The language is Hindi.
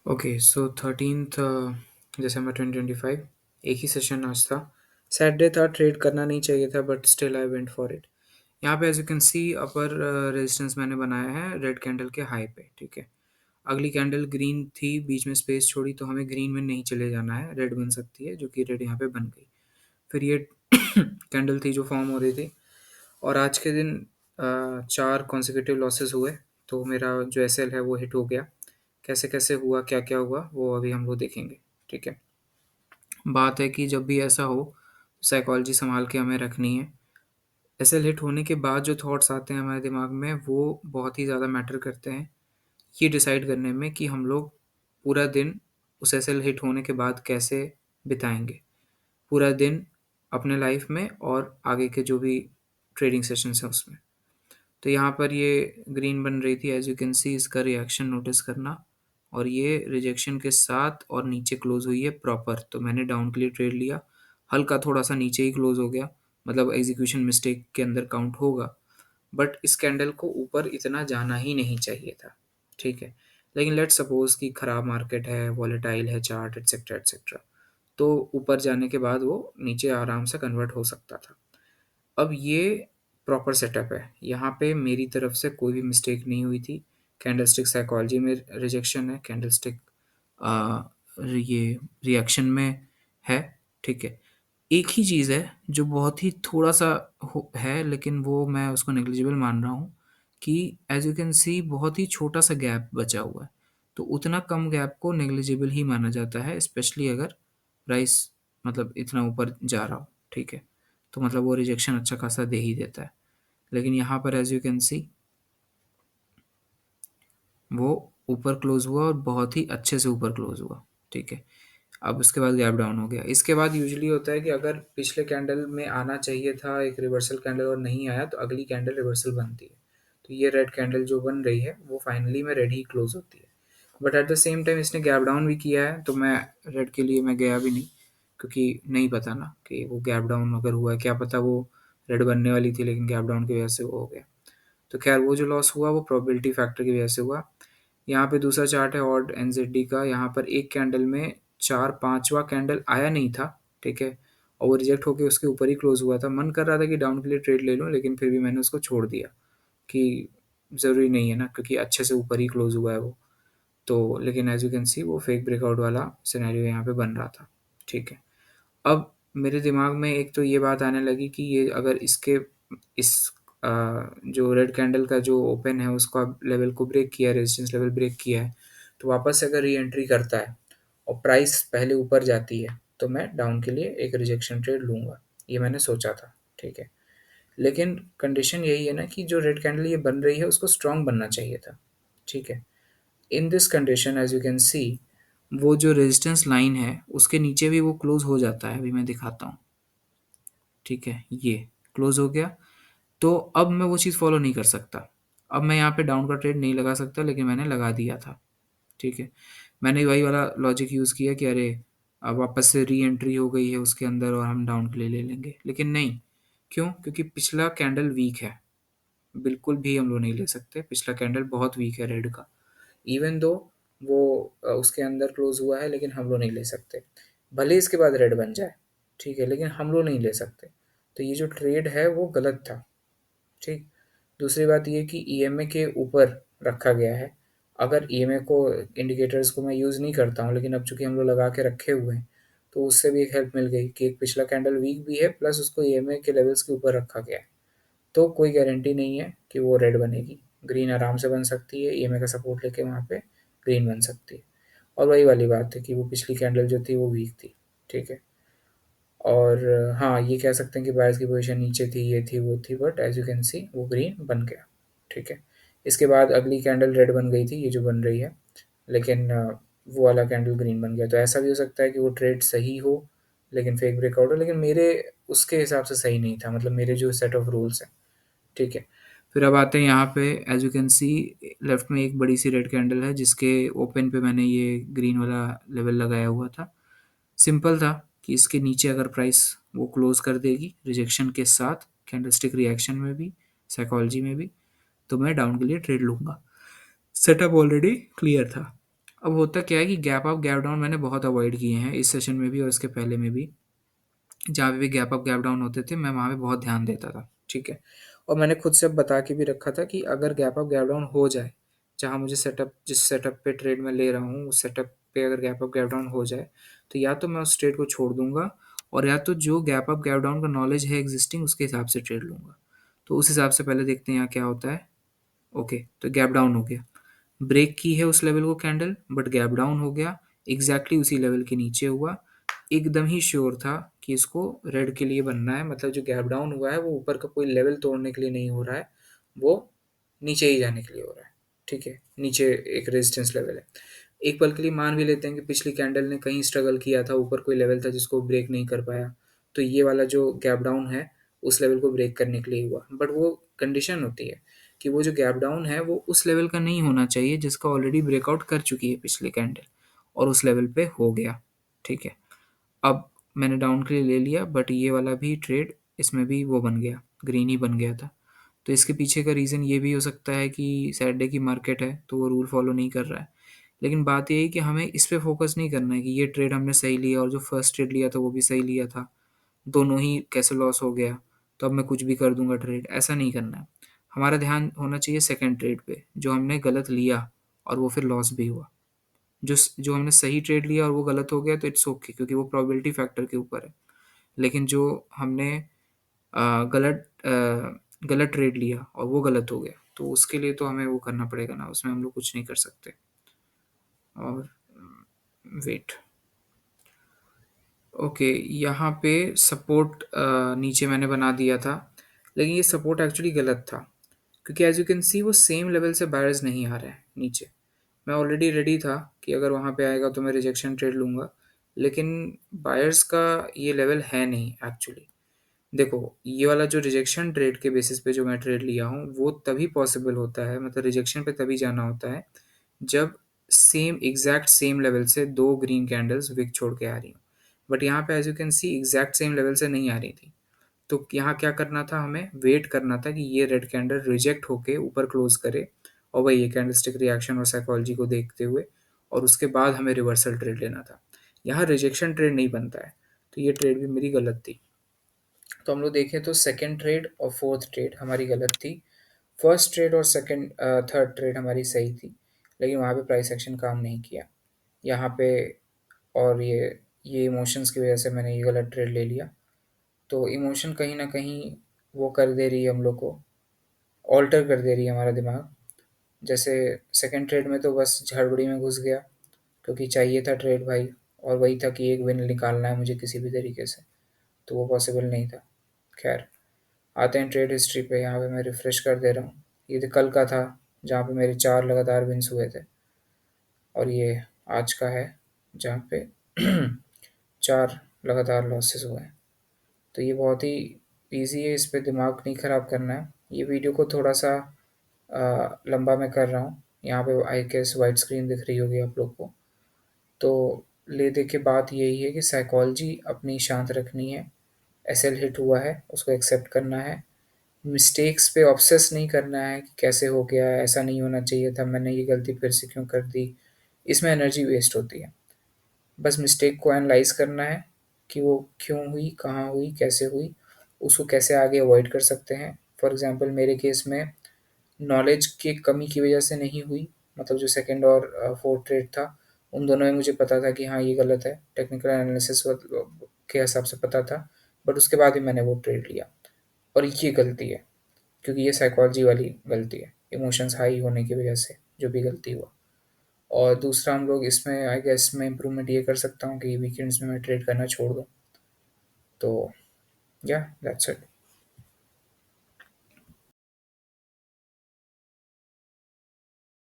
ओके, सो 13th दिसंबर 2025, एक ही सेशन आज था। सैटरडे था, ट्रेड करना नहीं चाहिए था but still I went for it. यहाँ पे as you can see upper resistance मैंने बनाया है रेड कैंडल के हाई पे, ठीक है। अगली कैंडल ग्रीन थी, बीच में स्पेस छोड़ी तो हमें ग्रीन में नहीं चले जाना है, रेड बन सकती है, जो कि रेड यहाँ पे बन गई। फिर ये कैंडल थी जो फॉर्म हो रही थी, और आज के दिन 4 कॉन्सेक्यूटिव लॉसेस हुए। तो मेरा जो एसएल है वो हिट हो गया। कैसे कैसे हुआ, क्या क्या हुआ, वो अभी हम लोग देखेंगे, ठीक है। बात है कि जब भी ऐसा हो, साइकोलॉजी संभाल के हमें रखनी है। एसएल हिट होने के बाद जो थॉट्स आते हैं हमारे दिमाग में, वो बहुत ही ज़्यादा मैटर करते हैं ये डिसाइड करने में कि हम लोग पूरा दिन उस एसएल हिट होने के बाद कैसे बिताएंगे, पूरा दिन अपने लाइफ में और आगे के जो भी ट्रेडिंग सेशंस हैं उसमें। तो यहाँ पर ये ग्रीन बन रही थी, एज यू कैन सी इसका रिएक्शन नोटिस करना, और ये रिजेक्शन के साथ और नीचे क्लोज हुई है प्रॉपर। तो मैंने डाउन के लिए ट्रेड लिया, हल्का थोड़ा सा नीचे ही क्लोज हो गया, मतलब एग्जीक्यूशन मिस्टेक के अंदर काउंट होगा। बट इस कैंडल को ऊपर इतना जाना ही नहीं चाहिए था, ठीक है। लेकिन लेट्स सपोज कि खराब मार्केट है, वॉलेटाइल है चार्ट, एटसेट्रा एटसेट्रा, तो ऊपर जाने के बाद वो नीचे आराम से कन्वर्ट हो सकता था। अब ये प्रॉपर सेटअप है, यहाँ पे मेरी तरफ से कोई भी मिस्टेक नहीं हुई थी। कैंडलस्टिक साइकोलॉजी में रिजेक्शन है, कैंडलस्टिक ये रिएक्शन में है, ठीक है। एक ही चीज़ है जो बहुत ही थोड़ा सा है, लेकिन वो मैं उसको नेग्लिजिबल मान रहा हूँ, कि एज यू कैन सी बहुत ही छोटा सा गैप बचा हुआ है। तो उतना कम गैप को नेग्लिजिबल ही माना जाता है, स्पेशली अगर प्राइस मतलब इतना ऊपर जा रहा हो, ठीक है। तो मतलब वो रिजेक्शन अच्छा खासा दे ही देता है। लेकिन यहाँ पर एज यू कैन सी वो ऊपर क्लोज हुआ और बहुत ही अच्छे से ऊपर क्लोज हुआ, ठीक है। अब उसके बाद गैप डाउन हो गया। इसके बाद यूजुअली होता है कि अगर पिछले कैंडल में आना चाहिए था एक रिवर्सल कैंडल और नहीं आया, तो अगली कैंडल रिवर्सल बनती है। तो ये रेड कैंडल जो बन रही है वो फाइनली में रेड ही क्लोज होती है। But at the same time इसने गैप डाउन भी किया है, तो मैं रेड के लिए मैं गया भी नहीं, क्योंकि नहीं पता ना कि वो गैप डाउन अगर हुआ है, क्या पता वो रेड बनने वाली थी लेकिन गैप डाउन की वजह से वो हो गया। तो खैर वो जो लॉस हुआ वो प्रोबेबिलिटी फैक्टर की वजह से हुआ। यहाँ पे दूसरा चार्ट है ऑड एनजेडी का, यहाँ पर एक कैंडल में चार पांचवा कैंडल आया नहीं था, ठीक है। और वो रिजेक्ट होकर उसके ऊपर ही क्लोज हुआ था। मन कर रहा था कि डाउन के लिए ट्रेड ले लूँ, लेकिन फिर भी मैंने उसको छोड़ दिया कि ज़रूरी नहीं है ना, क्योंकि अच्छे से ऊपर ही क्लोज हुआ है वो। तो लेकिन एज यू कैन सी वो फेक ब्रेकआउट वाला सिनेरियो यहाँ पे बन रहा था, ठीक है। अब मेरे दिमाग में एक तो ये बात आने लगी कि ये अगर इसके इस जो रेड कैंडल का जो ओपन है उसका लेवल को ब्रेक किया, रेजिस्टेंस लेवल ब्रेक किया है, तो वापस से अगर री एंट्री करता है और प्राइस पहले ऊपर जाती है, तो मैं डाउन के लिए एक रिजेक्शन ट्रेड लूँगा। ये मैंने सोचा था, ठीक है। लेकिन कंडीशन यही है ना कि जो रेड कैंडल ये बन रही है उसको स्ट्रांग बनना चाहिए था, ठीक है। In this condition as you can see वो जो रेजिस्टेंस लाइन है उसके नीचे भी वो क्लोज हो जाता है। अभी मैं दिखाता हूँ, ठीक है। ये क्लोज हो गया, तो अब मैं वो चीज़ फॉलो नहीं कर सकता। अब मैं यहाँ पे डाउन का ट्रेड नहीं लगा सकता, लेकिन मैंने लगा दिया था, ठीक है। मैंने वही वाला लॉजिक यूज़ किया कि अरे अब वापस से री एंट्री हो गई है उसके अंदर और हम डाउन के लिए ले लेंगे, लेकिन नहीं। क्यों? क्योंकि पिछला कैंडल वीक है, बिल्कुल भी हम लोग नहीं ले सकते। पिछला कैंडल बहुत वीक है रेड का, इवन दो वो उसके अंदर क्लोज हुआ है, लेकिन हम लोग नहीं ले सकते। भले इसके बाद रेड बन जाए, ठीक है, लेकिन हम लोग नहीं ले सकते। तो ये जो ट्रेड है वो गलत था, ठीक। दूसरी बात ये कि ईएमए के ऊपर रखा गया है। अगर ईएमए को इंडिकेटर्स को मैं यूज़ नहीं करता हूँ, लेकिन अब चूंकि हम लोग लगा के रखे हुए हैं, तो उससे भी एक हेल्प मिल गई कि एक पिछला कैंडल वीक भी है, प्लस उसको ईएमए के लेवल्स के ऊपर रखा गया है। तो कोई गारंटी नहीं है कि वो रेड बनेगी। ग्रीन आराम से बन सकती है, ईएमए का सपोर्ट लेके वहाँ पे ग्रीन बन सकती है। और वही वाली बात है कि वो पिछली कैंडल जो थी वो वीक थी, ठीक है। और हाँ, ये कह सकते हैं कि बायर्स की पोजीशन नीचे थी, ये थी वो थी, but as you can see वो ग्रीन बन गया, ठीक है। इसके बाद अगली कैंडल रेड बन गई थी, ये जो बन रही है, लेकिन वो वाला कैंडल ग्रीन बन गया। तो ऐसा भी हो सकता है कि वो ट्रेड सही हो लेकिन फेक ब्रेकआउट हो, लेकिन मेरे उसके हिसाब से सही नहीं था, मतलब मेरे जो सेट ऑफ रूल्स हैं, ठीक है। फिर अब आते हैं यहाँ पे, as you can see left में एक बड़ी सी रेड कैंडल है जिसके ओपन पे मैंने ये ग्रीन वाला लेवल लगाया हुआ था। सिंपल था कि इसके नीचे अगर प्राइस वो क्लोज कर देगी रिजेक्शन के साथ, कैंडलस्टिक रिएक्शन में भी, साइकोलॉजी में भी, तो मैं डाउन के लिए ट्रेड लूँगा। सेटअप ऑलरेडी क्लियर था। अब होता क्या है कि गैप अप गैप डाउन मैंने बहुत अवॉइड किए हैं इस सेशन में भी और इसके पहले में भी। जहाँ पे भी गैप अप गैप डाउन होते थे मैं वहाँ पे बहुत ध्यान देता था, ठीक है। और मैंने खुद से बता के भी रखा था कि अगर गैप अप गैप डाउन हो जाए, जहाँ मुझे सेटअप जिस सेटअप पे ट्रेड में ले रहा हूँ उस सेटअप पे अगर गैप अप गैप डाउन हो जाए, तो या तो मैं उस ट्रेड को छोड़ दूंगा, और या तो जो गैप अप गैप डाउन का नॉलेज है एग्जिस्टिंग उसके हिसाब से ट्रेड लूंगा। तो उस हिसाब से पहले देखते हैं यहाँ क्या होता है। ओके, तो गैप डाउन हो गया, ब्रेक की है उस लेवल को कैंडल, बट गैप डाउन हो गया, एग्जैक्टली उसी लेवल के नीचे हुआ। एकदम ही श्योर था कि इसको रेड के लिए बनना है, मतलब जो गैप डाउन हुआ है वो ऊपर का कोई लेवल तोड़ने के लिए नहीं हो रहा है, वो नीचे ही जाने के लिए हो रहा है, ठीक है। नीचे एक रेजिस्टेंस लेवल है। एक पल के लिए मान भी लेते हैं कि पिछली कैंडल ने कहीं स्ट्रगल किया था, ऊपर कोई लेवल था जिसको ब्रेक नहीं कर पाया, तो ये वाला जो गैप डाउन है उस लेवल को ब्रेक करने के लिए हुआ, बट वो कंडीशन होती है कि वो जो गैप डाउन है वो उस लेवल का नहीं होना चाहिए जिसका ऑलरेडी ब्रेकआउट कर चुकी है पिछली कैंडल, और उस लेवल पे हो गया, ठीक है। अब मैंने डाउन के लिए ले लिया, बट ये वाला भी ट्रेड इसमें भी वो बन गया, ग्रीन ही बन गया था। तो इसके पीछे का रीज़न ये भी हो सकता है कि सैटरडे की मार्केट है तो वो रूल फॉलो नहीं कर रहा है। लेकिन बात ये है कि हमें इस पे फोकस नहीं करना है कि ये ट्रेड हमने सही लिया और जो फर्स्ट ट्रेड लिया था वो भी सही लिया था, दोनों ही कैसे लॉस हो गया, तो अब मैं कुछ भी कर दूंगा ट्रेड, ऐसा नहीं करना है। हमारा ध्यान होना चाहिए सेकंड ट्रेड पे, जो हमने गलत लिया और वो फिर लॉस भी हुआ। जो हमने सही ट्रेड लिया और वो गलत हो गया तो इट्स ओके, क्योंकि वो प्रोबेबिलिटी फैक्टर के ऊपर है। लेकिन जो हमने गलत ट्रेड लिया और वो गलत हो गया, तो उसके लिए तो हमें वो करना पड़ेगा ना, उसमें हम लोग कुछ नहीं कर सकते। और वेट, ओके, यहाँ पे सपोर्ट नीचे मैंने बना दिया था, लेकिन ये सपोर्ट एक्चुअली गलत था, क्योंकि एज यू कैन सी वो सेम लेवल से बायर्स नहीं आ रहे हैं नीचे। मैं ऑलरेडी रेडी था कि अगर वहाँ पे आएगा तो मैं रिजेक्शन ट्रेड लूँगा, लेकिन बायर्स का ये लेवल है नहीं एक्चुअली। देखो, ये वाला जो रिजेक्शन ट्रेड के बेसिस पे जो मैं ट्रेड लिया हूँ वो तभी पॉसिबल होता है, मतलब रिजेक्शन पे तभी जाना होता है जब सेम एग्जैक्ट सेम लेवल से दो ग्रीन कैंडल्स विक छोड़ के आ रही हूँ। बट यहाँ पे as you can see exact same level से नहीं आ रही थी, तो यहाँ क्या करना था, हमें वेट करना था कि ये रेड कैंडल रिजेक्ट होके ऊपर क्लोज करे, और वही ये कैंडलस्टिक रिएक्शन और साइकोलॉजी को देखते हुए, और उसके बाद हमें रिवर्सल ट्रेड लेना था। यहाँ रिजेक्शन ट्रेड नहीं बनता है, तो ये ट्रेड भी मेरी गलत थी। तो हम लोग देखें तो सेकंड ट्रेड और फोर्थ ट्रेड हमारी गलत थी। फर्स्ट ट्रेड और सेकंड थर्ड ट्रेड हमारी सही थी, लेकिन वहाँ पे प्राइस एक्शन काम नहीं किया यहाँ पे, और ये इमोशंस की वजह से मैंने ये गलत ट्रेड ले लिया। तो इमोशन कहीं ना कहीं वो कर दे रही है हम लोग को, ऑल्टर कर दे रही है हमारा दिमाग। जैसे सेकंड ट्रेड में तो बस हड़बड़ी में घुस गया, क्योंकि चाहिए था ट्रेड भाई, और वही था कि एक विन निकालना है मुझे किसी भी तरीके से, तो वो पॉसिबल नहीं था। खैर, आते हैं ट्रेड हिस्ट्री पे। यहाँ पे मैं रिफ्रेश कर दे रहा हूँ, ये तो कल का था जहाँ पे मेरे 4 लगातार विन्स हुए थे, और ये आज का है जहाँ पे 4 लगातार लॉसेस हुए हैं। तो ये बहुत ही ईज़ी है, इस पे दिमाग नहीं ख़राब करना है। ये वीडियो को थोड़ा सा लंबा मैं कर रहा हूँ, यहाँ पे आई गेस वाइट स्क्रीन दिख रही होगी आप लोग को। तो ले दे के बात यही है कि साइकोलॉजी अपनी शांत रखनी है। एसएल हिट हुआ है, उसको एक्सेप्ट करना है। मिस्टेक्स पे ऑब्सेस नहीं करना है कि कैसे हो गया, ऐसा नहीं होना चाहिए था, मैंने ये गलती फिर से क्यों कर दी, इसमें एनर्जी वेस्ट होती है। बस मिस्टेक को एनालाइज करना है कि वो क्यों हुई, कहाँ हुई, कैसे हुई, उसको कैसे आगे अवॉइड कर सकते हैं। फॉर एग्ज़ाम्पल मेरे केस में नॉलेज की कमी की वजह से नहीं हुई, मतलब जो सेकंड और फोर्थ ट्रेड था उन दोनों में मुझे पता था कि हाँ ये गलत है, टेक्निकल एनालिसिस के हिसाब से पता था, बट उसके बाद ही मैंने वो ट्रेड लिया। और ये गलती है, क्योंकि ये साइकोलॉजी वाली गलती है, इमोशंस हाई होने की वजह से जो भी गलती हुआ। और दूसरा हम लोग इसमें आई गेस मैं इम्प्रूवमेंट ये कर सकता हूँ कि वीकेंड्स में मैं ट्रेड करना छोड़ दूँ। तो या दैट्स इट।